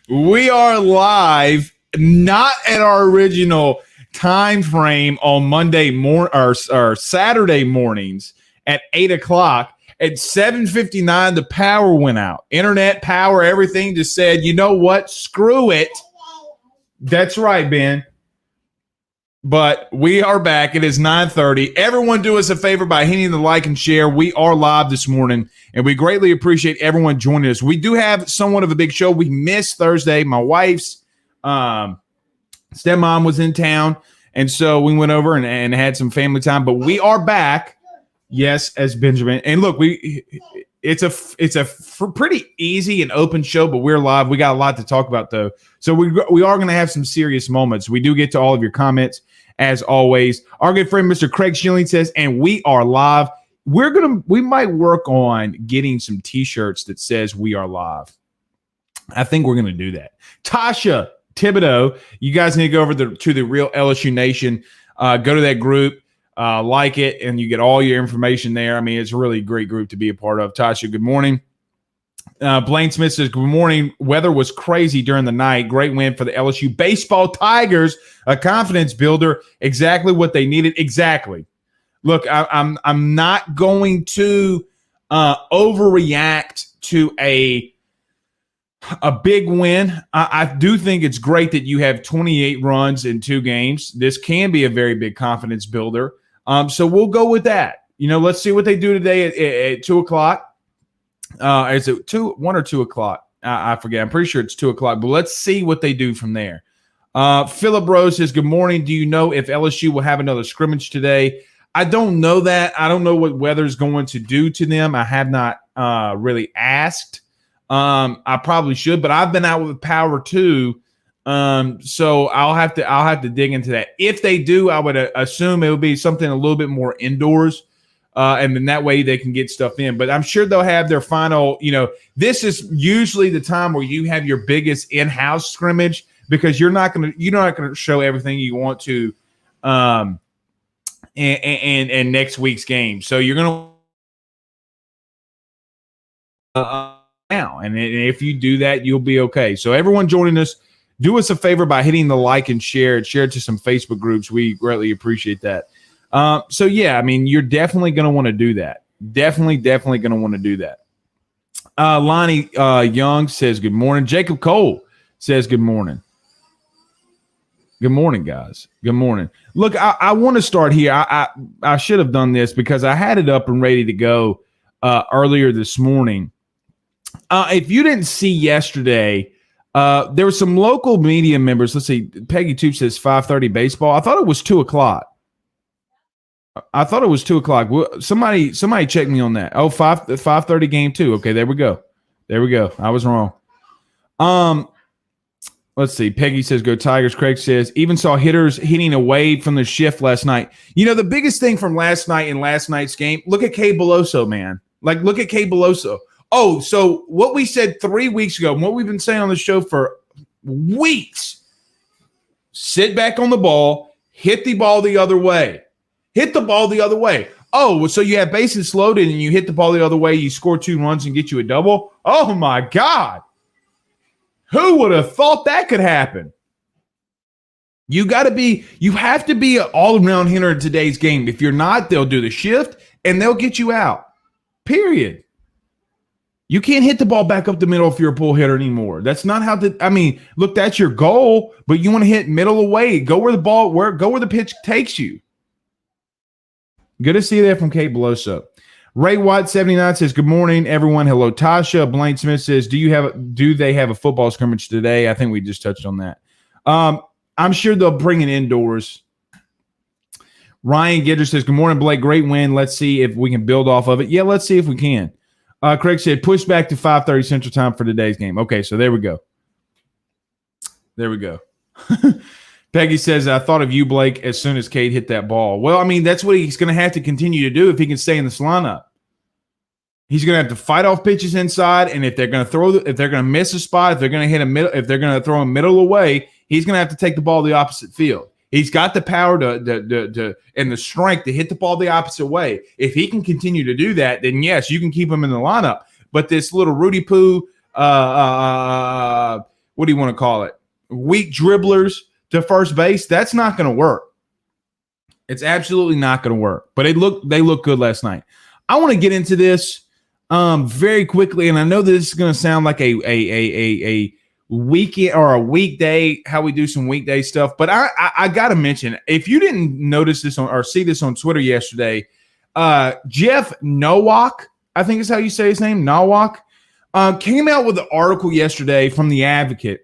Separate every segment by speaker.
Speaker 1: We are live, not at our original time frame on or Saturday mornings at 8 o'clock. At 7:59, the power went out. Internet power, everything just said, you know what? Screw it. That's right, Ben. But we are back. It is 9:30. Everyone do us a favor by hitting the like and share. We are live this morning, and we greatly appreciate everyone joining us. We do have somewhat of a big show. We missed Thursday. My wife's stepmom was in town, and so we went over and had some family time. But we are back, yes, as Benjamin. And look, it's a pretty easy and open show, but we're live. We got a lot to talk about, though. So we are going to have some serious moments. We do get to all of your comments. As always, our good friend Mr. Craig Schilling says, and we are live. We might work on getting some t-shirts that says we are live. I think we're going to do that. Tasha Thibodeau, you guys need to go over to the Real LSU Nation. Go to that group, like it, and you get all your information there. I mean, it's a really great group to be a part of. Tasha, good morning. Blaine Smith says, good morning. Weather was crazy during the night. Great win for the LSU baseball Tigers. A confidence builder. Exactly what they needed. Exactly. Look, I'm not going to overreact to a big win. I do think it's great that you have 28 runs in 2 games. This can be a very big confidence builder. So we'll go with that. You know, let's see what they do today at 2 o'clock. Is it 1 or 2 o'clock? I forget. I'm pretty sure it's 2 o'clock, but let's see what they do from there. Philip Rose says, good morning. Do you know if LSU will have another scrimmage today? I don't know that. I don't know what weather's going to do to them. I have not really asked. I probably should, but I've been out with power too. So I'll have to dig into that. If they do, I would assume it would be something a little bit more indoors. And then that way they can get stuff in. But I'm sure they'll have their final, this is usually the time where you have your biggest in-house scrimmage because you're not going to show everything you want to in next week's game. So you're going to now. And if you do that, you'll be okay. So everyone joining us, do us a favor by hitting the like and share it. Share it to some Facebook groups. We greatly appreciate that. So, yeah, I mean, you're definitely going to want to do that. Definitely going to want to do that. Lonnie Young says good morning. Jacob Cole says good morning. Good morning, guys. Good morning. Look, I want to start here. I should have done this because I had it up and ready to go earlier this morning. If you didn't see yesterday, there were some local media members. Let's see. Peggy Tube says 5:30 baseball. I thought it was 2 o'clock. I thought it was 2 o'clock. Somebody check me on that. Oh, 5:30 game 2. Okay, there we go. I was wrong. Let's see. Peggy says go Tigers. Craig says even saw hitters hitting away from the shift last night. You know, the biggest thing from last night in last night's game, look at Kay Beloso, man. Like, look at Kay Beloso. Oh, so what we said 3 weeks ago, and what we've been saying on the show for weeks, sit back on the ball, hit the ball the other way. Hit the ball the other way. Oh, so you have bases loaded and you hit the ball the other way, you score 2 runs and get you a double? Oh, my God. Who would have thought that could happen? You have to be an all-around hitter in today's game. If you're not, they'll do the shift and they'll get you out. Period. You can't hit the ball back up the middle if you're a pull hitter anymore. That's not how look, that's your goal, but you want to hit middle away. Go where the pitch takes you. Good to see you there from Kate Beloso. Ray White 79 says, good morning, everyone. Hello, Tasha. Blaine Smith says, do they have a football scrimmage today? I think we just touched on that. I'm sure they'll bring it indoors. Ryan Gidger says, good morning, Blake. Great win. Let's see if we can build off of it. Yeah, let's see if we can. Craig said, push back to 5:30 Central Time for today's game. Okay, so there we go. Peggy says, I thought of you, Blake, as soon as Cade hit that ball. Well, I mean, that's what he's going to have to continue to do if he can stay in this lineup. He's going to have to fight off pitches inside, and if they're going to miss a spot, if they're going to hit a middle, if they're going to throw a middle away, he's going to have to take the ball the opposite field. He's got the power to and the strength to hit the ball the opposite way. If he can continue to do that, then yes, you can keep him in the lineup. But this little Rudy Poo, what do you want to call it? Weak dribblers to first base. That's not going to work. It's absolutely not going to work. But they look good last night. I want to get into this very quickly, and I know this is going to sound like a weekend or a weekday, how we do some weekday stuff. But I got to mention, if you didn't notice this or see this on Twitter yesterday, Jeff Nowak, I think is how you say his name, Nowak, came out with an article yesterday from The Advocate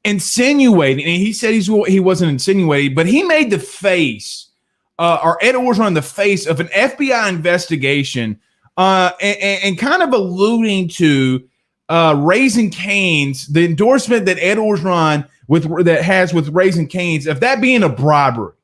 Speaker 1: insinuating, and he said he wasn't insinuating, but he made the face, or Ed Orgeron the face of an FBI investigation, and kind of alluding to Raising Cane's, the endorsement that Ed Orgeron has with Raising Cane's, of that being a bribery.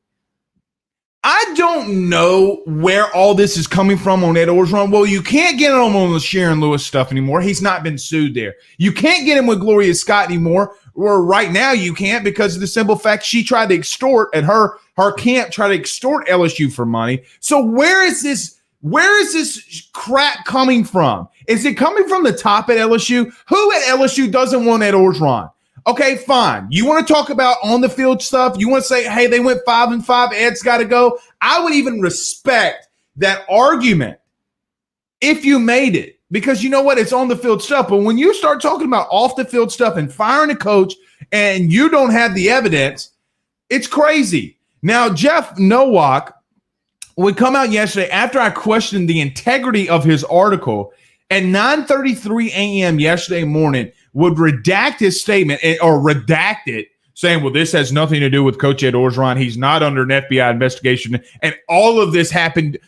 Speaker 1: I don't know where all this is coming from on Ed Orgeron. Well, you can't get him on the Sharon Lewis stuff anymore. He's not been sued there. You can't get him with Gloria Scott anymore. Or right now you can't, because of the simple fact she tried to extort, and her camp tried to extort LSU for money. So where is this crap coming from? Is it coming from the top at LSU? Who at LSU doesn't want Ed Orgeron? Okay, fine. You want to talk about on the field stuff? You want to say, hey, they went 5-5, Ed's got to go? I would even respect that argument if you made it, because you know what? It's on the field stuff. But when you start talking about off the field stuff and firing a coach and you don't have the evidence, it's crazy. Now, Jeff Nowak would come out yesterday after I questioned the integrity of his article at 9:33 a.m. yesterday morning, would redact his statement or redact it, saying, well, this has nothing to do with Coach Ed Orgeron. He's not under an FBI investigation. And all of this happened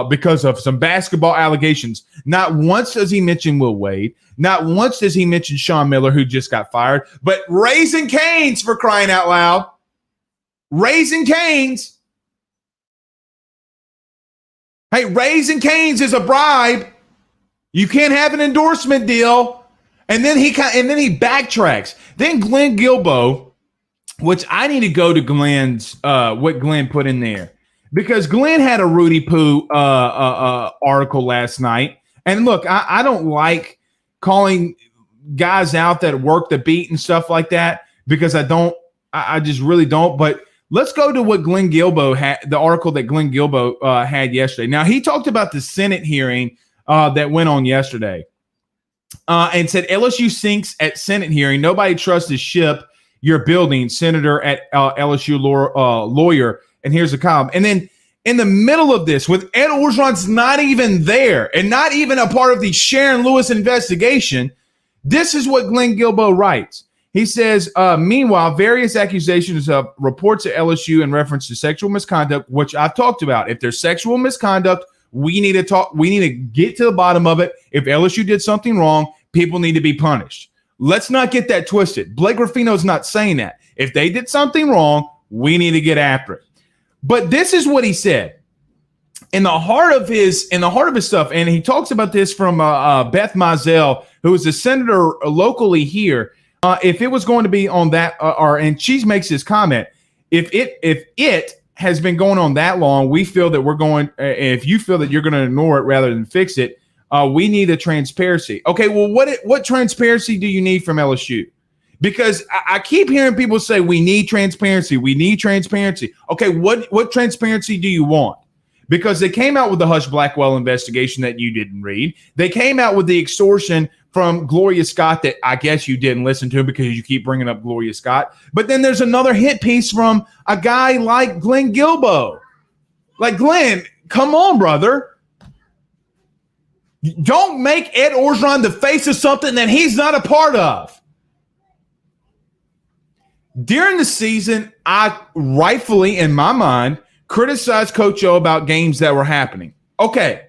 Speaker 1: because of some basketball allegations. Not once does he mention Will Wade. Not once does he mention Sean Miller, who just got fired. But Raising Cane's, for crying out loud. Raising Cane's. Hey, Raising Cane's is a bribe. You can't have an endorsement deal. And then he backtracks. Then Glenn Guilbeau, which I need to go to Glenn's what Glenn put in there, because Glenn had a Rudy Poo article last night. And look, I don't like calling guys out that work the beat and stuff like that, because I just really don't. But let's go to what Glenn Guilbeau had, the article that Glenn Guilbeau had yesterday. Now, he talked about the Senate hearing that went on yesterday. And said LSU sinks at Senate hearing. Nobody trusts the ship you're building, Senator at LSU lawyer. And here's a column. And then in the middle of this, with Ed Orgeron's not even there and not even a part of the Sharon Lewis investigation, this is what Glenn Guilbeau writes. He says, meanwhile, various accusations of reports at LSU in reference to sexual misconduct, which I've talked about. If there's sexual misconduct, we need to talk. We need to get to the bottom of it. If LSU did something wrong, people need to be punished. Let's not get that twisted. Blake Ruffino's not saying that. If they did something wrong, we need to get after it. But this is what he said in the heart of his stuff, and he talks about this from Beth Mizell, who is a senator locally here. If it was going to be on that, and she makes this comment, if it has been going on that long, we feel that we're going, if you feel that you're going to ignore it rather than fix it, we need a transparency. Okay, well, what transparency do you need from LSU? Because I keep hearing people say we need transparency. We need transparency. Okay, what transparency do you want? Because they came out with the Hush Blackwell investigation that you didn't read. They came out with the extortion from Gloria Scott that I guess you didn't listen to because you keep bringing up Gloria Scott. But then there's another hit piece from a guy like Glenn Guilbeau. Like, Glenn, come on, brother. Don't make Ed Orgeron the face of something that he's not a part of. During the season, I rightfully, in my mind, criticized Coach O about games that were happening. Okay.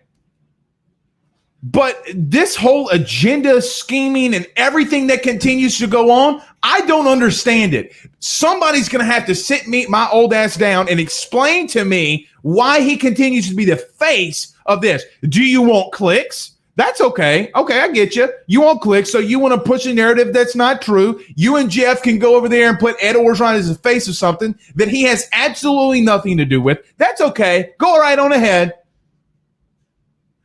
Speaker 1: But this whole agenda, scheming, and everything that continues to go on, I don't understand it. Somebody's going to have to sit my old ass down and explain to me why he continues to be the face of this. Do you want clicks? That's okay. Okay, I get you. You want clicks, so you want to push a narrative that's not true. You and Jeff can go over there and put Ed Orgeron as the face of something that he has absolutely nothing to do with. That's okay. Go right on ahead.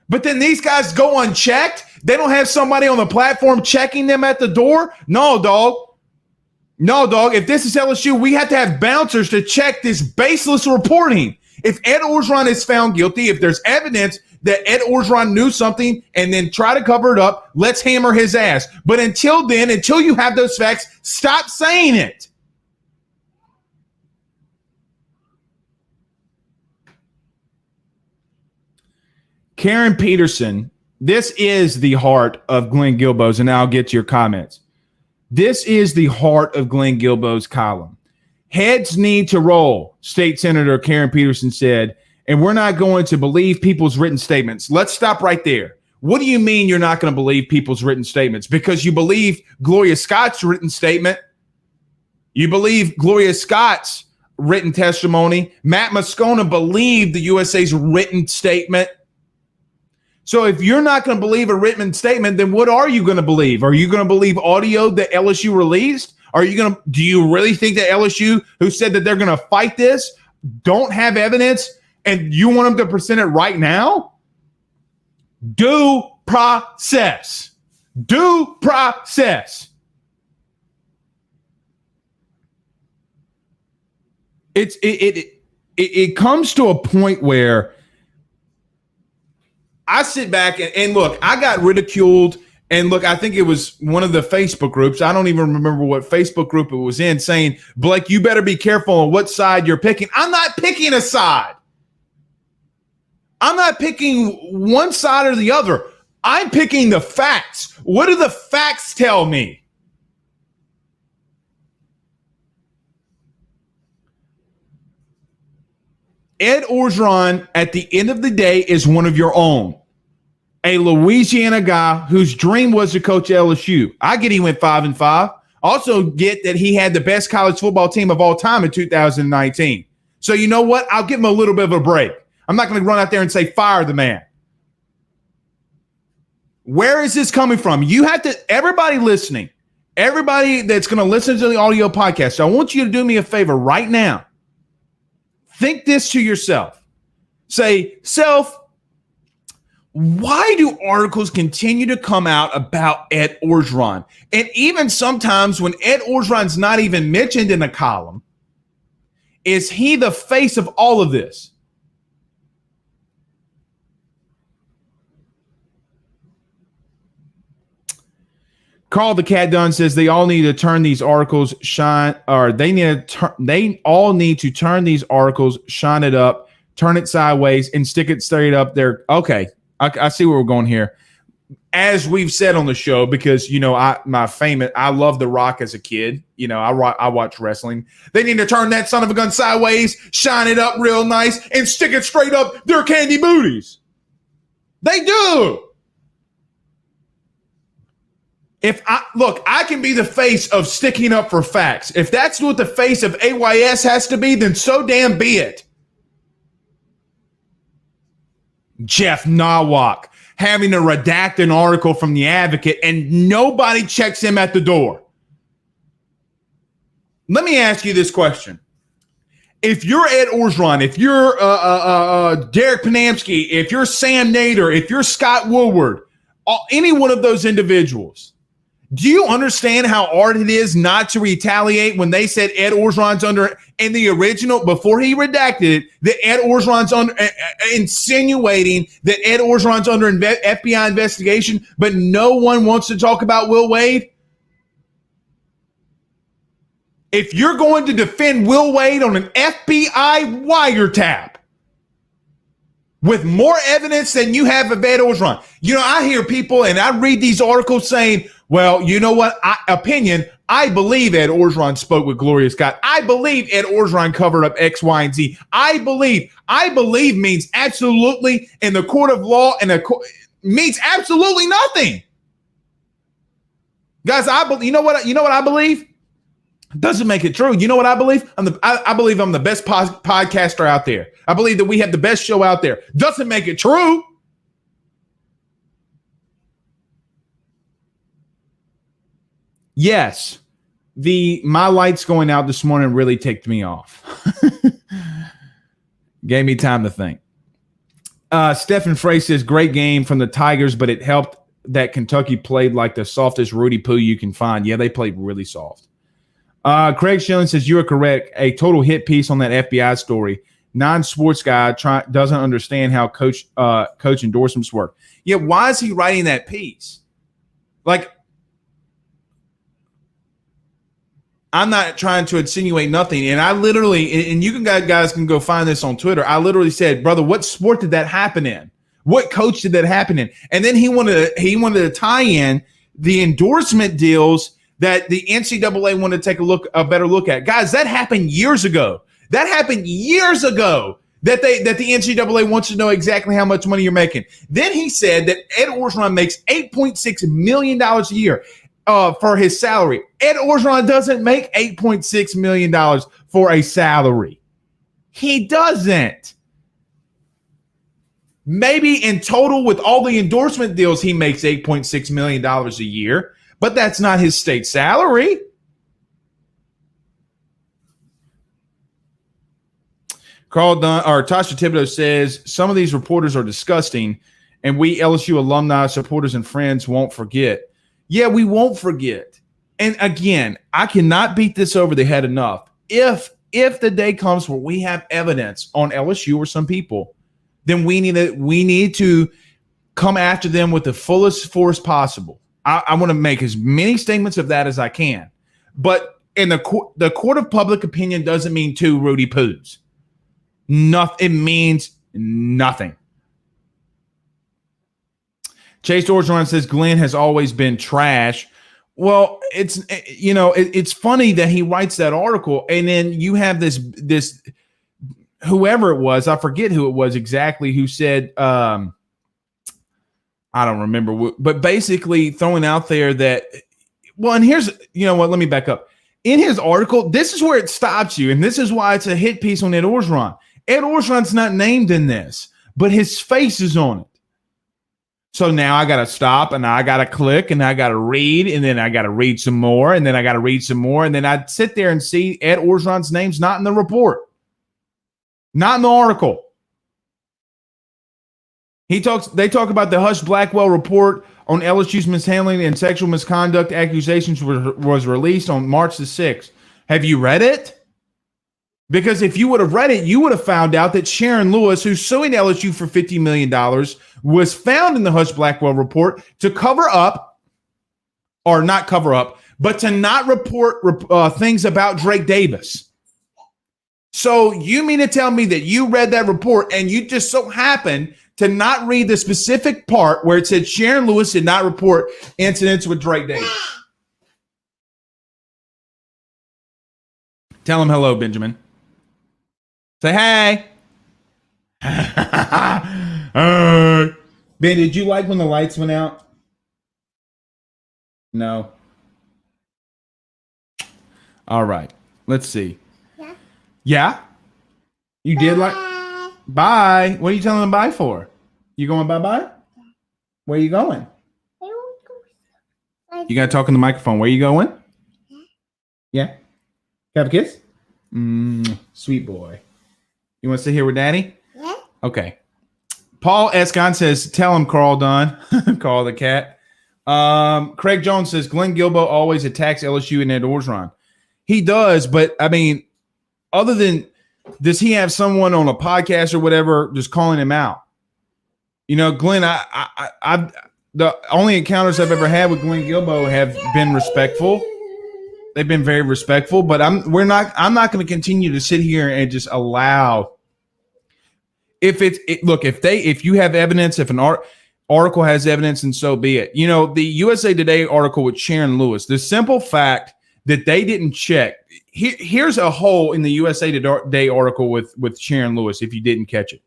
Speaker 1: But then these guys go unchecked. They don't have somebody on the platform checking them at the door? No, dog. No, dog. If this is LSU, we have to have bouncers to check this baseless reporting. If Ed Orgeron is found guilty, if there's evidence that Ed Orgeron knew something and then try to cover it up, let's hammer his ass. But until then, until you have those facts, stop saying it. Karen Peterson, this is the heart of Glenn Guilbeau's, and now I'll get to your comments. This is the heart of Glenn Guilbeau's column. Heads need to roll, State Senator Karen Peterson said, and we're not going to believe people's written statements. Let's stop right there. What do you mean you're not going to believe people's written statements? Because you believe Gloria Scott's written statement. You believe Gloria Scott's written testimony. Matt Moscona believed the USA's written statement. So if you're not going to believe a written statement, then what are you going to believe? Are you going to believe audio that LSU released? Do you really think that LSU, who said that they're going to fight this, don't have evidence and you want them to present it right now? Due process. Due process. It comes to a point where I sit back and look, I got ridiculed. And look, I think it was one of the Facebook groups. I don't even remember what Facebook group it was in, saying, Blake, you better be careful on what side you're picking. I'm not picking a side. I'm not picking one side or the other. I'm picking the facts. What do the facts tell me? Ed Orgeron, at the end of the day, is one of your own. A Louisiana guy whose dream was to coach LSU. I get he went 5-5. Also get that he had the best college football team of all time in 2019. So you know what? I'll give him a little bit of a break. I'm not going to run out there and say fire the man. Where is this coming from? You have to, everybody listening, everybody that's going to listen to the audio podcast, I want you to do me a favor right now. Think this to yourself. Say, self, why do articles continue to come out about Ed Orgeron? And even sometimes when Ed Orgeron's not even mentioned in a column, is he the face of all of this? Carl the Cat Dunn says they all need to turn these articles they all need to turn these articles, shine it up, turn it sideways, and stick it straight up there. Okay. I see where we're going here. As we've said on the show, because, you know, I love The Rock as a kid. You know, I watch wrestling. They need to turn that son of a gun sideways, shine it up real nice, and stick it straight up their candy booties. They do. I can be the face of sticking up for facts. If that's what the face of AYS has to be, then so damn be it. Jeff Nawak having to redact an article from the Advocate and nobody checks him at the door. Let me ask you this question. If you're Ed Orgeron, if you're Derek Panamsky, if you're Sam Nader, if you're Scott Woodward, any one of those individuals, do you understand how hard it is not to retaliate when they said Ed Orgeron's under, in the original, before he redacted it, that Ed Orgeron's under, insinuating that Ed Orgeron's under FBI investigation, but no one wants to talk about Will Wade? If you're going to defend Will Wade on an FBI wiretap with more evidence than you have of Ed Orgeron, you know, I hear people and I read these articles saying, well, you know what? I believe Ed Orgeron spoke with Gloria Scott. I believe Ed Orgeron covered up X, Y, and Z. I believe means absolutely in the court of law and means absolutely nothing. Guys, you know what I believe? Doesn't make it true. You know what I believe? I believe I'm the best podcaster out there. I believe that we have the best show out there. Doesn't make it true. Yes, my lights going out this morning really ticked me off. Gave me time to think. Stephen Frey says, great game from the Tigers, but it helped that Kentucky played like the softest Rudy Poo you can find. Yeah, they played really soft. Craig Schilling says you are correct. A total hit piece on that FBI story. Non-sports guy doesn't understand how coach endorsements work. Yeah, why is he writing that piece? Like, I'm not trying to insinuate nothing. And I literally, and you guys can go find this on Twitter. I literally said, brother, what sport did that happen in? What coach did that happen in? And then he wanted to tie in the endorsement deals that the NCAA wanted to take a better look at. Guys, that happened years ago. That happened years ago that the NCAA wants to know exactly how much money you're making. Then he said that Ed Orgeron makes $8.6 million a year for his salary. Ed Orgeron doesn't make $8.6 million for a salary. He doesn't. Maybe in total with all the endorsement deals, he makes $8.6 million a year, but that's not his state salary. Tasha Thibodeau says some of these reporters are disgusting, and we LSU alumni, supporters, and friends won't forget. Yeah, we won't forget. And again, I cannot beat this over the head enough. If the day comes where we have evidence on LSU or some people, then we need to come after them with the fullest force possible. I want to make as many statements of that as I can. But in the court of public opinion doesn't mean two Rudy Poos. Nothing. It means nothing. Chase Orgeron says Glenn has always been trash. Well, it's funny that he writes that article, and then you have this whoever it was, I forget who it was exactly, who said I don't remember, but basically throwing out there that, well, and here's, let me back up. In his article, this is where it stops you, and this is why it's a hit piece on Ed Orgeron. Ed Orgeron's not named in this, but his face is on it. So now I got to stop, and I got to click, and I got to read, and then I got to read some more, and then I got to read some more, and then I'd sit there and see Ed Orgeron's name's not in the report, not in the article. They talk about the Hush Blackwell report on LSU's mishandling and sexual misconduct accusations was released on March the 6th. Have you read it? Because if you would have read it, you would have found out that Sharon Lewis, who's suing LSU for $50 million, was found in the Hush Blackwell report to cover up, or not cover up, but to not report things about Drake Davis. So you mean to tell me that you read that report and you just so happened to not read the specific part where it said Sharon Lewis did not report incidents with Drake Davis? Tell him hello, Benjamin. Say hey. Ben, did you like when the lights went out? No. All right. Let's see. Yeah? Yeah? You did like... Bye. What are you telling them bye for? You going bye-bye? Where are you going? You got to talk in the microphone. Where are you going? Yeah? Have a kiss? Sweet boy. You want to sit here with Daddy? Yeah. Okay. Paul Escon says, tell him Carl Dunn. Carl the cat. Craig Jones says, Glenn Guilbeau always attacks LSU and Ed Orgeron. He does, but, I mean, other than, does he have someone on a podcast or whatever just calling him out? Glenn, I the only encounters I've ever had with Glenn Guilbeau have been respectful. They've been very respectful, but I'm not going to continue to sit here and just allow. If you have evidence, if an article has evidence, and so be it. The USA Today article with Sharon Lewis, the simple fact that they didn't check. Here's a hole in the USA Today article with Sharon Lewis, if you didn't catch it.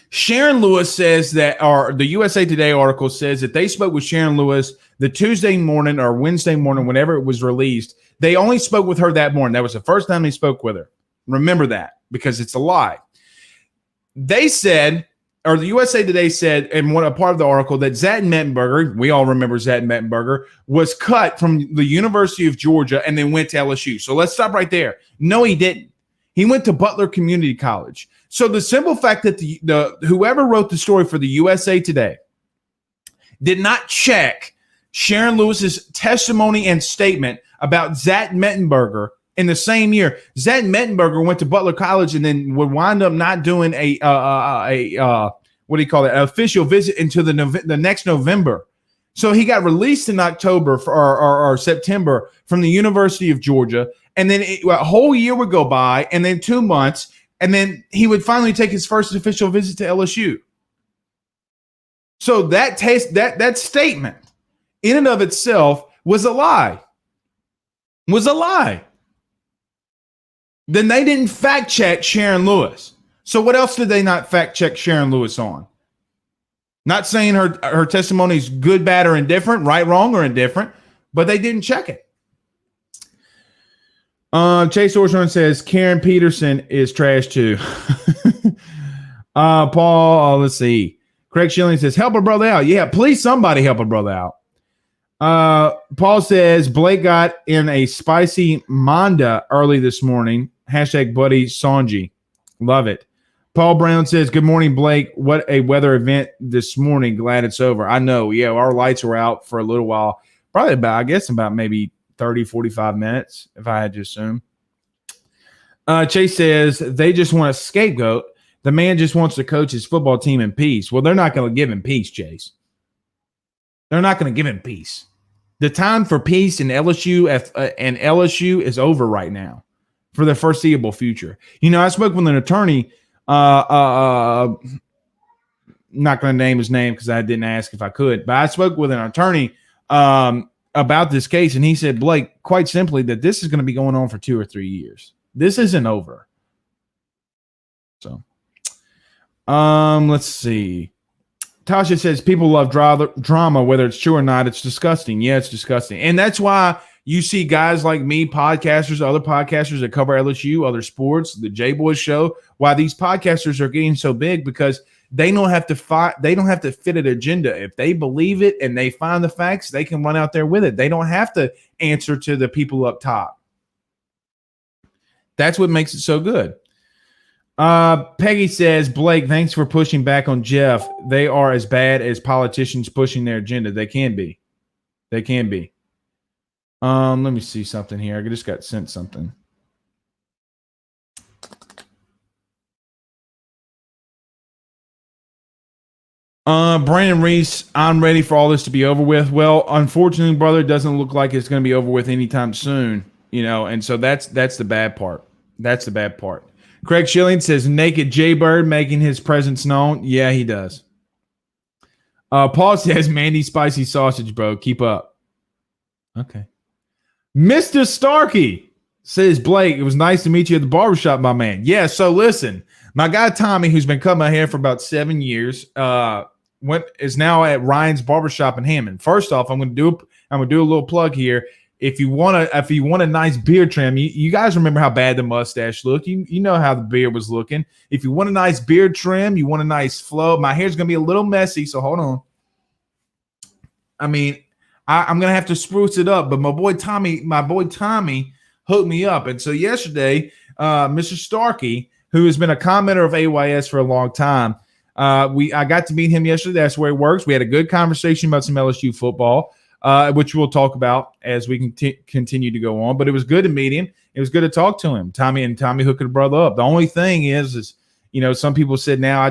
Speaker 1: Sharon Lewis says that, or the USA Today article says that they spoke with Sharon Lewis the Tuesday morning or Wednesday morning, whenever it was released. They only spoke with her that morning. That was the first time they spoke with her. Remember that, because it's a lie. They said, or the USA Today said in a part of the article, that Zatin Mettenberger, we all remember Zatin Mettenberger, was cut from the University of Georgia and then went to LSU. So let's stop right there. No, he didn't. He went to Butler Community College. So the simple fact that the whoever wrote the story for the USA Today did not check Sharon Lewis's testimony and statement about Zach Mettenberger in the same year. Zach Mettenberger went to Butler College and then would wind up not doing a what do you call it? An official visit until the next November. So he got released in October or September from the University of Georgia. And then a whole year would go by, and then 2 months, and then he would finally take his first official visit to LSU. So that statement in and of itself was a lie. Then they didn't fact check Sharon Lewis. So what else did they not fact check Sharon Lewis on? Not saying her testimony is good, bad, or indifferent, right, wrong, or indifferent, but they didn't check it. Chase Orshorn says Karen Peterson is trash too. Paul, let's see. Craig Schilling says, help a brother out. Yeah, please somebody help a brother out. Paul says Blake got in a spicy Manda early this morning. Hashtag buddy Sanji. Love it. Paul Brown says, good morning, Blake. What a weather event this morning. Glad it's over. I know. Yeah, our lights were out for a little while. Probably about maybe 30, 45 minutes, if I had to assume. Chase says, they just want a scapegoat. The man just wants to coach his football team in peace. Well, they're not going to give him peace, Chase. They're not going to give him peace. The time for peace in LSU is over right now for the foreseeable future. You know, I spoke with an attorney, not going to name his name because I didn't ask if I could, but I spoke with an attorney about this case, and he said, Blake, quite simply, that this is going to be going on for 2 or 3 years. This isn't over. So, let's see. Tasha says people love drama, whether it's true or not. It's disgusting. Yeah, it's disgusting. And that's why you see guys like me, podcasters, other podcasters that cover LSU, other sports, the J-Boys show, why these podcasters are getting so big, because they don't have to fight. They don't have to fit an agenda. If they believe it and they find the facts, they can run out there with it. They don't have to answer to the people up top. That's what makes it so good. Peggy says, Blake, thanks for pushing back on Jeff. They are as bad as politicians pushing their agenda. They can be. They can be. Let me see something here. I just got sent something. Brandon Reese, I'm ready for all this to be over with. Well, unfortunately, brother, it doesn't look like it's going to be over with anytime soon, you know, and so that's the bad part. That's the bad part. Craig Schilling says, naked Jaybird making his presence known. Yeah, he does. Paul says, Mandy spicy sausage, bro. Keep up. Okay. Mr. Starkey says, Blake, it was nice to meet you at the barbershop, my man. Yeah, so listen, my guy Tommy, who's been cutting my hair for about 7 years, is now at Ryan's Barbershop in Hammond. First off, I'm gonna do a little plug here. If you want a nice beard trim, you guys remember how bad the mustache looked. You know how the beard was looking. If you want a nice beard trim, you want a nice flow. My hair's gonna be a little messy, so hold on. I mean, I'm gonna have to spruce it up, but my boy Tommy hooked me up, and so yesterday, Mr. Starkey, who has been a commenter of AYS for a long time, I got to meet him yesterday. That's where he works. We had a good conversation about some LSU football. Which we'll talk about as we continue to go on. But it was good to meet him. It was good to talk to him. Tommy hooked a brother up. The only thing is you know, some people said now I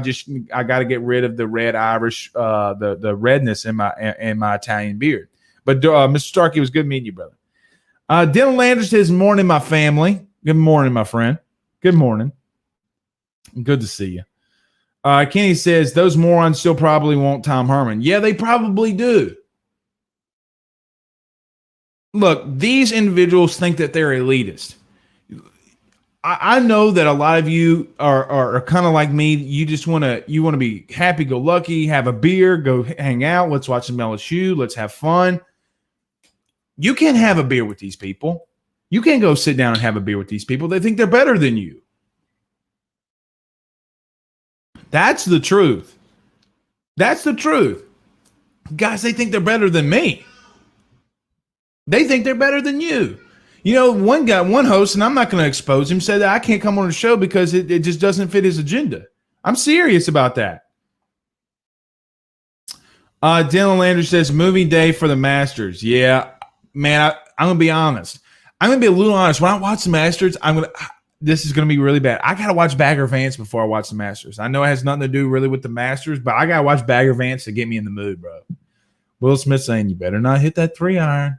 Speaker 1: got to get rid of the red Irish, the redness in my Italian beard. But Mr. Starkey, it was good meeting you, brother. Dylan Landers says, morning, my family. Good morning, my friend. Good morning. Good to see you. Kenny says, those morons still probably want Tom Herman. Yeah, they probably do. Look, these individuals think that they're elitist. I know that a lot of you are kind of like me. You just want to be happy-go-lucky, have a beer, go hang out. Let's watch some LSU. Let's have fun. You can't have a beer with these people. You can't go sit down and have a beer with these people. They think they're better than you. That's the truth. That's the truth. Guys, they think they're better than me. They think they're better than you. You know, one host, and I'm not going to expose him, said that I can't come on the show because it just doesn't fit his agenda. I'm serious about that. Dylan Landry says movie day for the Masters. Yeah, man, I'm gonna be honest. I'm gonna be a little honest. When I watch the Masters, this is gonna be really bad. I gotta watch Bagger Vance before I watch the Masters. I know it has nothing to do really with the Masters, but I gotta watch Bagger Vance to get me in the mood, bro. Will Smith saying, "You better not hit that 3-iron."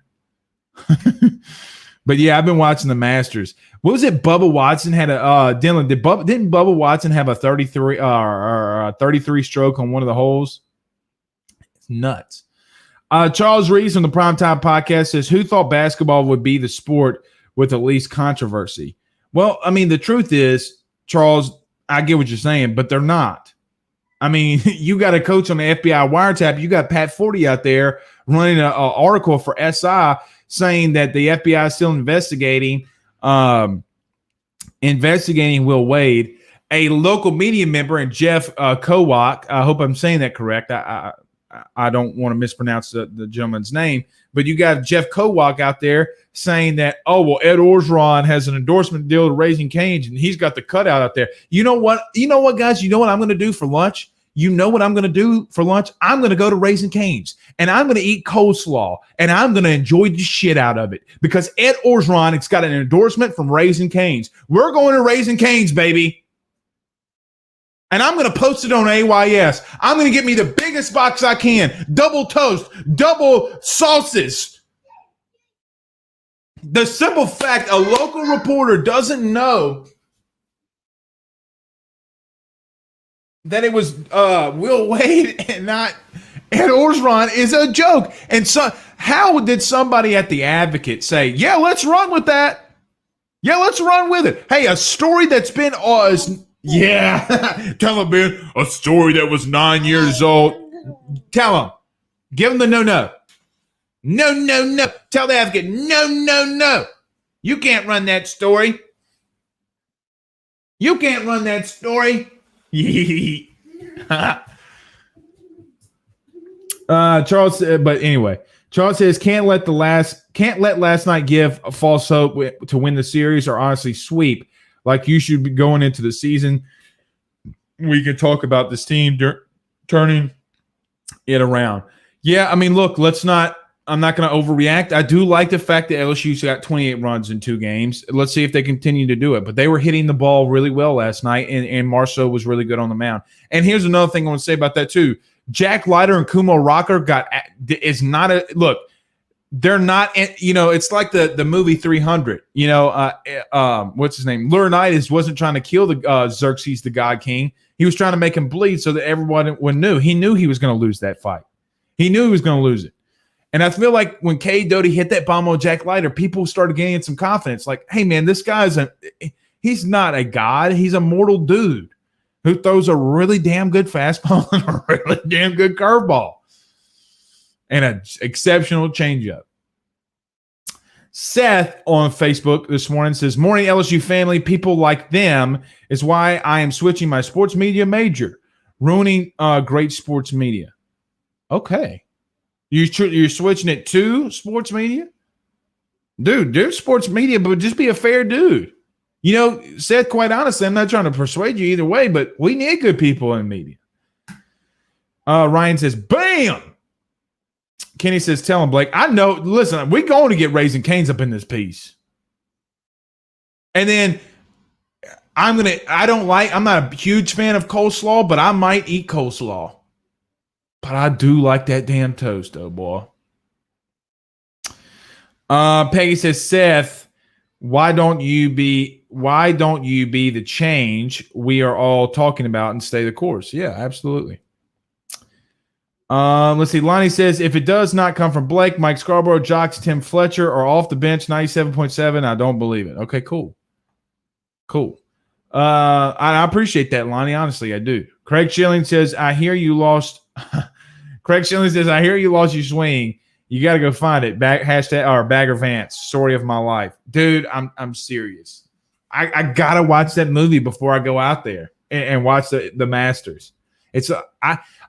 Speaker 1: But yeah, I've been watching the Masters. What was it? Bubba Watson had a Dylan. Didn't Bubba Watson have a 33 or 33 stroke on one of the holes? It's nuts. Charles Reese on the Primetime Podcast says, "Who thought basketball would be the sport with the least controversy?" Well, I mean, the truth is, Charles, I get what you're saying, but they're not. I mean, you got a coach on the FBI wiretap. You got Pat Forty out there running an article for SI saying that the FBI is still investigating Will Wade. A local media member, and Jeff Kowak, I hope I'm saying that correct. I don't want to mispronounce the gentleman's name, but you got Jeff Kowak out there saying that, oh, well, Ed Orgeron has an endorsement deal to Raising Cane's, and he's got the cutout out there. You know what, guys? You know what I'm going to do for lunch? You know what I'm going to do for lunch? I'm going to go to Raising Cane's, and I'm going to eat coleslaw, and I'm going to enjoy the shit out of it because Ed Orgeron has got an endorsement from Raising Cane's. We're going to Raising Cane's, baby. And I'm going to post it on AYS. I'm going to get me the biggest box I can. Double toast, double sauces. The simple fact a local reporter doesn't know that it was Will Wade and not Ed Orgeron is a joke. And so how did somebody at The Advocate say, yeah, let's run with that? Yeah, let's run with it. Hey, a story that's been yeah. Tell him, man, a story that was 9 years old. Tell him. Give him the no. No. Tell The Advocate, no. You can't run that story. You can't run that story. Charles, but anyway, Charles says can't let last night give a false hope to win the series or honestly sweep. Like you should be going into the season. We can talk about this team turning it around. Yeah, I mean, look, I'm not going to overreact. I do like the fact that LSU's got 28 runs in 2 games. Let's see if they continue to do it. But they were hitting the ball really well last night, and Marceau was really good on the mound. And here's another thing I want to say about that too. Jack Leiter and Kumo Rocker they're not, it's like the movie 300. What's his name? Laurinaitis wasn't trying to kill the Xerxes, the God King. He was trying to make him bleed so that everyone knew. He knew he was going to lose that fight. He knew he was going to lose it. And I feel like when Cade Doty hit that bomb on Jack Leiter, people started gaining some confidence. Like, hey, man, this guy's he's not a god. He's a mortal dude who throws a really damn good fastball and a really damn good curveball and an exceptional changeup. Seth on Facebook this morning says, morning LSU family, people like them is why I am switching my sports media major, ruining great sports media. Okay. You're switching it to sports media? Dude, there's sports media, but just be a fair dude. Seth, quite honestly, I'm not trying to persuade you either way, but we need good people in media. Ryan says, bam! Kenny says, tell him, Blake, I know, listen, we're going to get Raising Cane's up in this piece. And then I'm not a huge fan of coleslaw, but I might eat coleslaw. But I do like that damn toast, though, boy. Peggy says, Seth, why don't you be the change we are all talking about and stay the course? Yeah, absolutely. Let's see. Lonnie says, if it does not come from Blake, Mike Scarborough, Jocks, Tim Fletcher, or off the bench, 97.7, I don't believe it. Okay, cool. I appreciate that, Lonnie. Honestly, I do. Craig Schilling says, I hear you lost. Craig Schilling says, I hear you lost your swing. You got to go find it. Bagger Vance, story of my life. Dude, I'm serious. I got to watch that movie before I go out there and watch the Masters.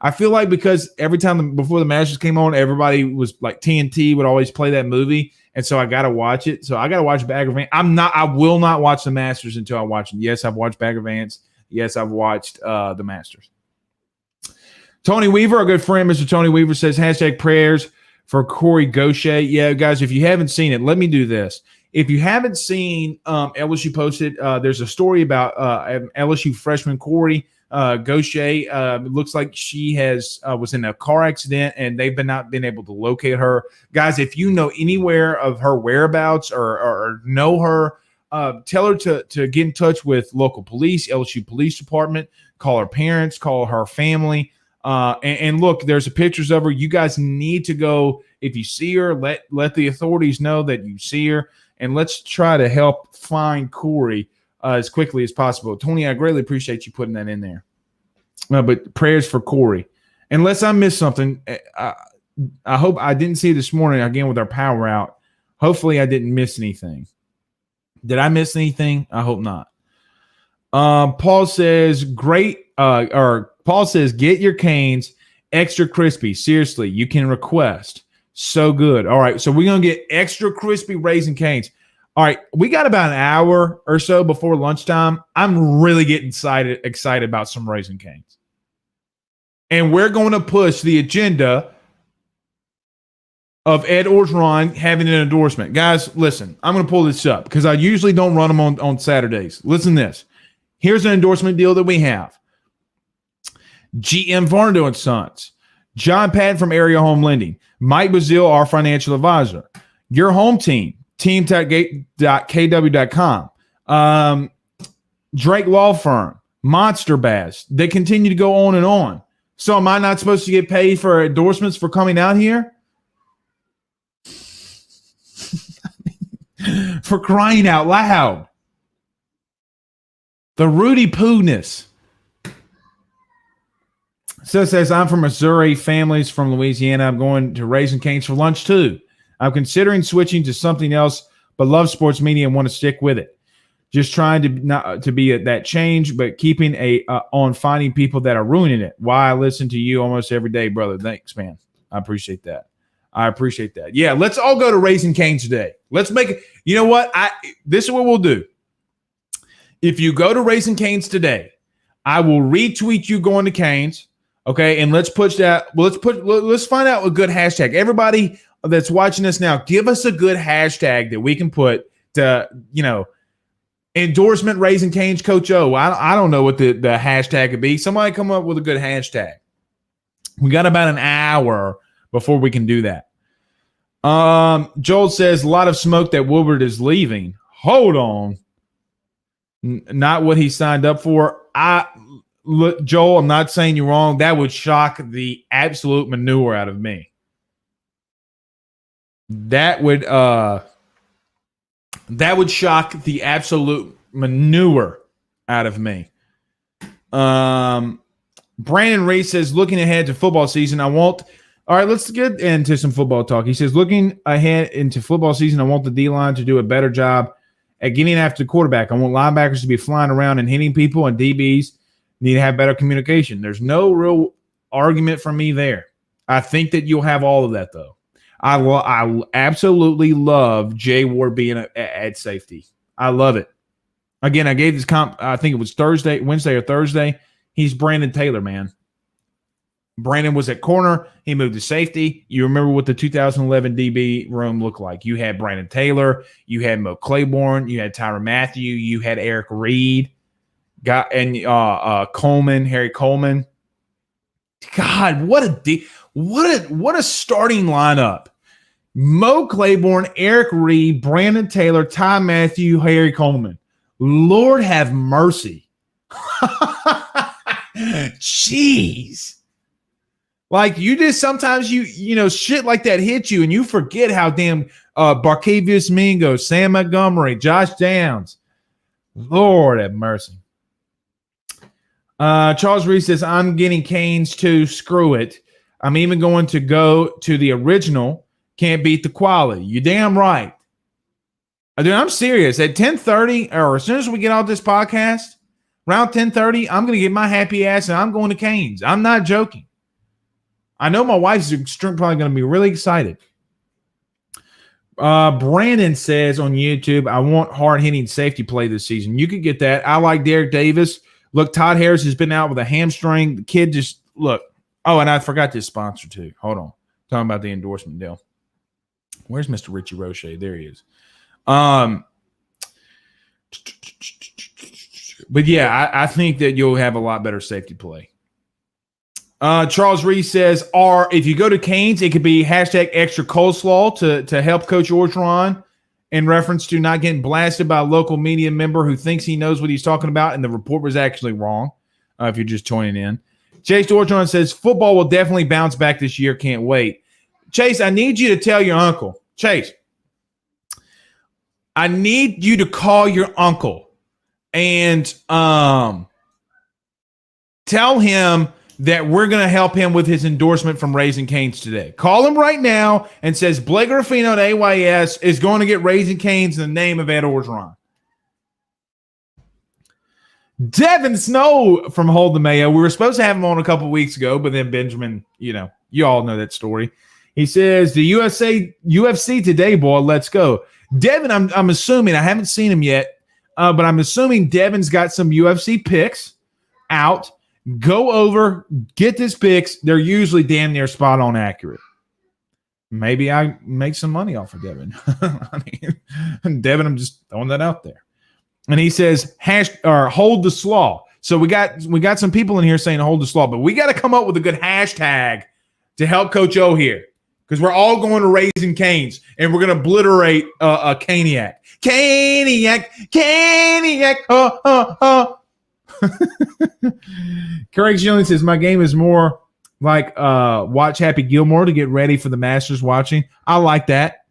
Speaker 1: I feel like because every time before the Masters came on, everybody was like TNT would always play that movie. And so I got to watch it. So I got to watch Bagger Vance. I will not watch the Masters until I watch it. Yes, I've watched Bagger Vance. Yes, I've watched the Masters. Tony Weaver, our good friend, Mr. Tony Weaver, says hashtag prayers for Corey Gaucher. Yeah, guys, if you haven't seen it, let me do this. If you haven't seen LSU posted, there's a story about LSU freshman Corey Gaucher. It looks like she was in a car accident, and they've not been able to locate her. Guys, if you know anywhere of her whereabouts or know her, tell her to get in touch with local police, LSU Police Department. Call her parents, call her family. And look, there's pictures of her. You guys need to go. If you see her, let the authorities know that you see her, and let's try to help find Corey as quickly as possible. Tony, I greatly appreciate you putting that in there. But prayers for Corey. Unless I missed something, I hope I didn't see it this morning again with our power out. Hopefully, I didn't miss anything. Did I miss anything? I hope not. Paul says, Paul says, get your canes extra crispy. Seriously, you can request. So good. All right, so we're going to get extra crispy Raisin Canes. All right, we got about an hour or so before lunchtime. I'm really getting excited about some Raisin Canes. And we're going to push the agenda of Ed Orgeron having an endorsement. Guys, listen, I'm going to pull this up because I usually don't run them on Saturdays. Listen to this. Here's an endorsement deal that we have. GM Varno and Sons, John Patton from Area Home Lending, Mike Bazile, our financial advisor, your home team, team.kw.com, Drake Law Firm, Monster Bass. They continue to go on and on. So am I not supposed to get paid for endorsements for coming out here? For crying out loud. The Rudy Poo-ness. So says, I'm from Missouri, families from Louisiana. I'm going to Raisin Canes for lunch too. I'm considering switching to something else, but love sports media and want to stick with it. Just trying to not to be that change, but keeping on finding people that are ruining it. Why I listen to you almost every day, brother. Thanks, man. I appreciate that. Yeah, let's all go to Raisin Canes today. Let's make it. You know what? This is what we'll do. If you go to Raisin Canes today, I will retweet you going to Canes. Okay, and let's push that. Well, let's find out a good hashtag. Everybody that's watching us now, give us a good hashtag that we can put to, endorsement Raisin Canes Coach O. I don't know what the hashtag could be. Somebody come up with a good hashtag. We got about an hour before we can do that. Joel says a lot of smoke that Wilbert is leaving. Hold on. Not what he signed up for. Look, Joel, I'm not saying you're wrong. That would shock the absolute manure out of me. That would shock the absolute manure out of me. Brandon Reese says, looking ahead to football season, all right, let's get into some football talk. He says, looking ahead into football season, I want the D-line to do a better job at getting after the quarterback. I want linebackers to be flying around and hitting people, and DBs need to have better communication. There's no real argument from me there. I think that you'll have all of that, though. I absolutely love Jay Ward being at safety. I love it. Again, I gave this comp, I think it was Wednesday or Thursday. He's Brandon Taylor, man. Brandon was at corner. He moved to safety. You remember what the 2011 DB room looked like. You had Brandon Taylor. You had Mo Claiborne. You had Tyrann Mathieu. You had Eric Reed. Coleman, Harry Coleman. God, what a starting lineup. Mo Claiborne, Eric Reed, Brandon Taylor, Ty Matthew, Harry Coleman. Lord have mercy. Jeez. Like you just sometimes you shit like that hits you and you forget how damn Barkevius Mingo, Sam Montgomery, Josh Downs. Lord have mercy. Charles Reese says, I'm getting Canes too. Screw it. I'm even going to go to the original. Can't beat the quality. You damn right. Dude, I'm serious. At 10:30, or as soon as we get off this podcast, around 10:30, I'm going to get my happy ass and I'm going to Canes. I'm not joking. I know my wife's probably going to be really excited. Brandon says on YouTube, I want hard-hitting safety play this season. You could get that. I like Derek Davis. Look, Todd Harris has been out with a hamstring. The kid just – look, Oh, and I forgot this sponsor too. Hold on. Talking about the endorsement deal. Where's Mr. Richie Roche? There he is. But yeah, I think that you'll have a lot better safety play. Charles Reese says, if you go to Canes, it could be hashtag extra coleslaw to help Coach Orgeron in reference to not getting blasted by a local media member who thinks he knows what he's talking about, and the report was actually wrong, if you're just joining in. Chase Orgeron says, football will definitely bounce back this year. Can't wait. Chase, I need you to tell your uncle. Chase, I need you to call your uncle and tell him that we're going to help him with his endorsement from Raising Cane's today. Call him right now and says Blake Ruffino at AYS is going to get Raising Cane's in the name of Ed Orgeron. Devin Snow from Hold the Mayo. We were supposed to have him on a couple weeks ago, but then Benjamin, you all know that story. He says, the UFC today, boy, let's go. Devin, I'm assuming, I haven't seen him yet, but I'm assuming Devin's got some UFC picks out. Go over, get his picks. They're usually damn near spot on accurate. Maybe I make some money off of Devin. I mean, Devin, I'm just throwing that out there. And he says, hold the slaw. So we got some people in here saying hold the slaw, but we got to come up with a good hashtag to help Coach O here, because we're all going to Raising Cane's and we're going to obliterate a Caniac. Caniac. Craig Schilling says, my game is more like watch Happy Gilmore to get ready for the Masters watching. I like that.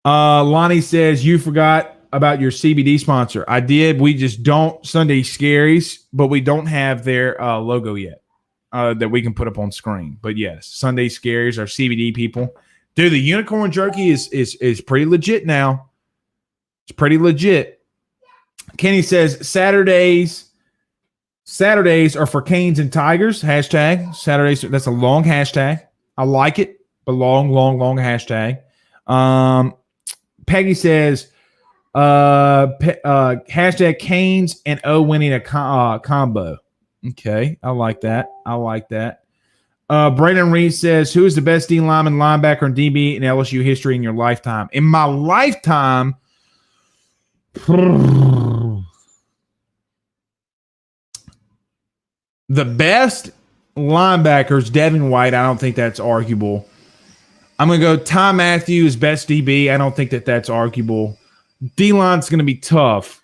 Speaker 1: Lonnie says, you forgot about your CBD sponsor. I did. We just don't. Sunday Scaries, but we don't have their logo yet that we can put up on screen. But yes, Sunday Scaries, our CBD people. Dude, the unicorn jerky is pretty legit now. It's pretty legit. Kenny says Saturdays are for Canes and Tigers. Hashtag Saturdays. That's a long hashtag. I like it, but long hashtag. Peggy says hashtag Canes and O winning a combo. Okay, I like that. Brandon Reed says, who is the best D lineman, linebacker, and DB in LSU history in your lifetime? In my lifetime, the best linebackers, Devin White. I don't think that's arguable. I'm going to go Tom Matthews, best DB. I don't think that's arguable. D-line's going to be tough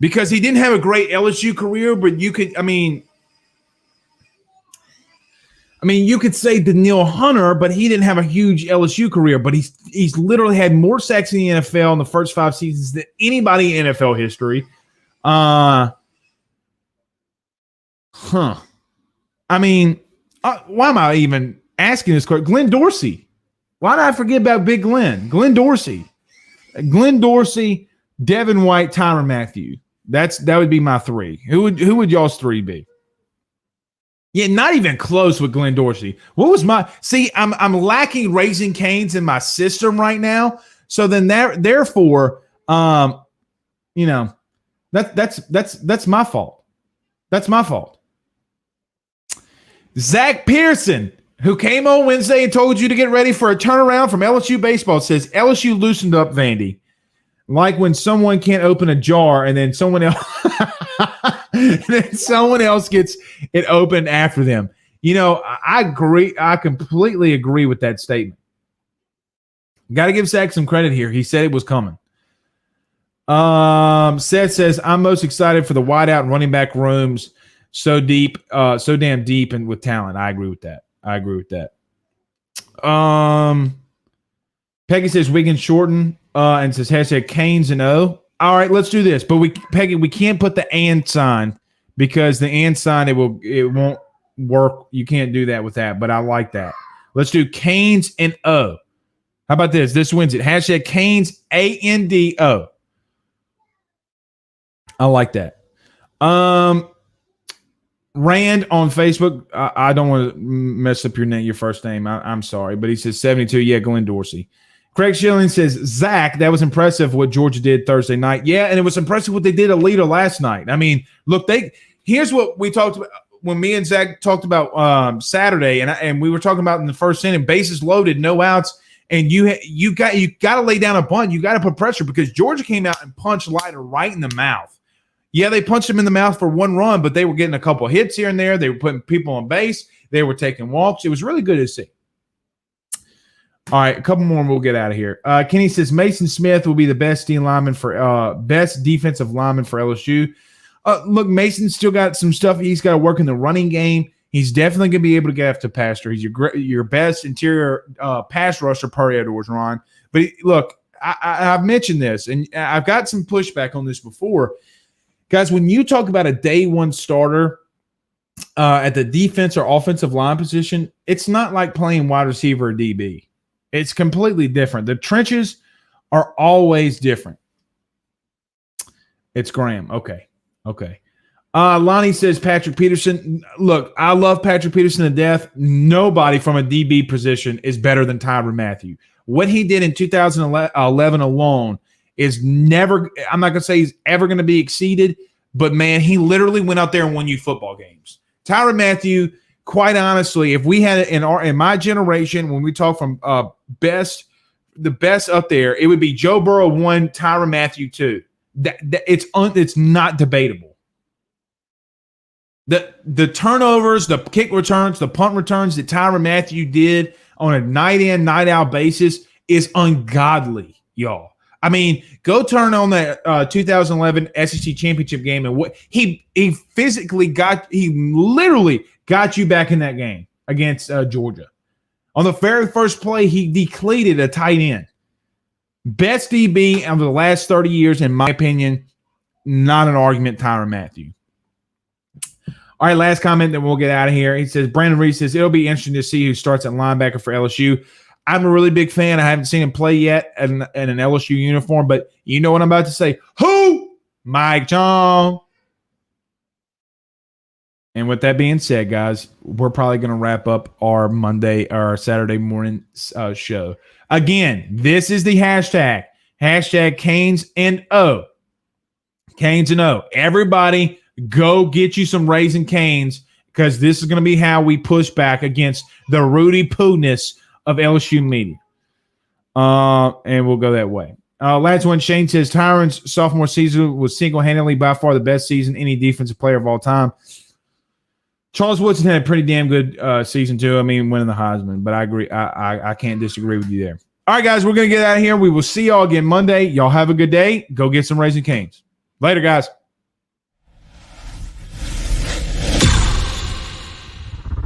Speaker 1: because he didn't have a great LSU career, but you could say Daniil Hunter, but he didn't have a huge LSU career, but he's literally had more sacks in the NFL in the first 5 seasons than anybody in NFL history. Why am I even asking this question? Glenn Dorsey. Why did I forget about Big Glenn? Glenn Dorsey, Devin White, Tyrann Mathieu. That would be my 3. Who would y'all's 3 be? Yeah, not even close with Glenn Dorsey. What was I'm lacking Raising Cane's in my system right now. So then therefore, that's my fault. That's my fault. Zach Pearson, who came on Wednesday and told you to get ready for a turnaround from LSU baseball, says LSU loosened up, Vandy. Like when someone can't open a jar and then someone else gets it opened after them. I agree. I completely agree with that statement. Got to give Zach some credit here. He said it was coming. Seth says, I'm most excited for the wideout and running back rooms. So damn deep and with talent. I agree with that. Peggy says we can shorten and says hashtag Canes and O. All right, let's do this. But we can't put the and sign because the and sign it won't work. You can't do that with that. But I like that. Let's do Canes and O. How about this? This wins it. Hashtag Canes ANDO. I like that. Rand on Facebook. I don't want to mess up your first name. I'm sorry, but he says 72. Yeah, Glenn Dorsey. Craig Schilling says, Zach, that was impressive what Georgia did Thursday night. Yeah, and it was impressive what they did at Alita last night. I mean, look, here's what we talked about when me and Zach talked about Saturday, and we were talking about in the first inning, bases loaded, no outs, and you got to lay down a bunt. You got to put pressure because Georgia came out and punched Leiter right in the mouth. Yeah, they punched him in the mouth for one run, but they were getting a couple of hits here and there. They were putting people on base. They were taking walks. It was really good to see. All right, a couple more and we'll get out of here. Kenny says Mason Smith will be the best best defensive lineman for LSU. Look, Mason's still got some stuff. He's got to work in the running game. He's definitely going to be able to get after passer. He's your best interior pass rusher per outdoors, Ron. But look, I've mentioned this, and I've got some pushback on this before. Guys, when you talk about a day one starter at the defense or offensive line position, it's not like playing wide receiver or DB. It's completely different. The trenches are always different. It's Graham. Okay. Lonnie says Patrick Peterson. Look, I love Patrick Peterson to death. Nobody from a DB position is better than Tyrann Mathieu. What he did in 2011 alone is never – I'm not going to say he's ever going to be exceeded, but, man, he literally went out there and won you football games. Tyrann Mathieu – quite honestly, if we had it in my generation, when we talk from the best up there, it would be Joe Burrow 1, Tyrann Mathieu 2. It's not debatable. The turnovers, the kick returns, the punt returns that Tyrann Mathieu did on a night in, night out basis is ungodly, y'all. I mean, go turn on that 2011 SEC championship game and what he literally got you back in that game against Georgia. On the very first play, he depleted a tight end. Best DB of the last 30 years, in my opinion, not an argument, Tyrann Mathieu. All right, last comment, then we'll get out of here. He says, Brandon Reed says, it'll be interesting to see who starts at linebacker for LSU. I'm a really big fan. I haven't seen him play yet in an LSU uniform, but you know what I'm about to say. Who? Mike Chong. And with that being said, guys, we're probably going to wrap up our Saturday morning show. Again, this is the hashtag Canes and O. Canes and O. Everybody go get you some Raisin Canes because this is going to be how we push back against the Rudy Poo-ness of LSU media. And we'll go that way. Last one, Shane says, Tyrann's sophomore season was single-handedly by far the best season any defensive player of all time. Charles Woodson had a pretty damn good season, too. I mean, winning the Heisman, but I agree. I can't disagree with you there. All right, guys, we're going to get out of here. We will see y'all again Monday. Y'all have a good day. Go get some Raisin Canes. Later, guys.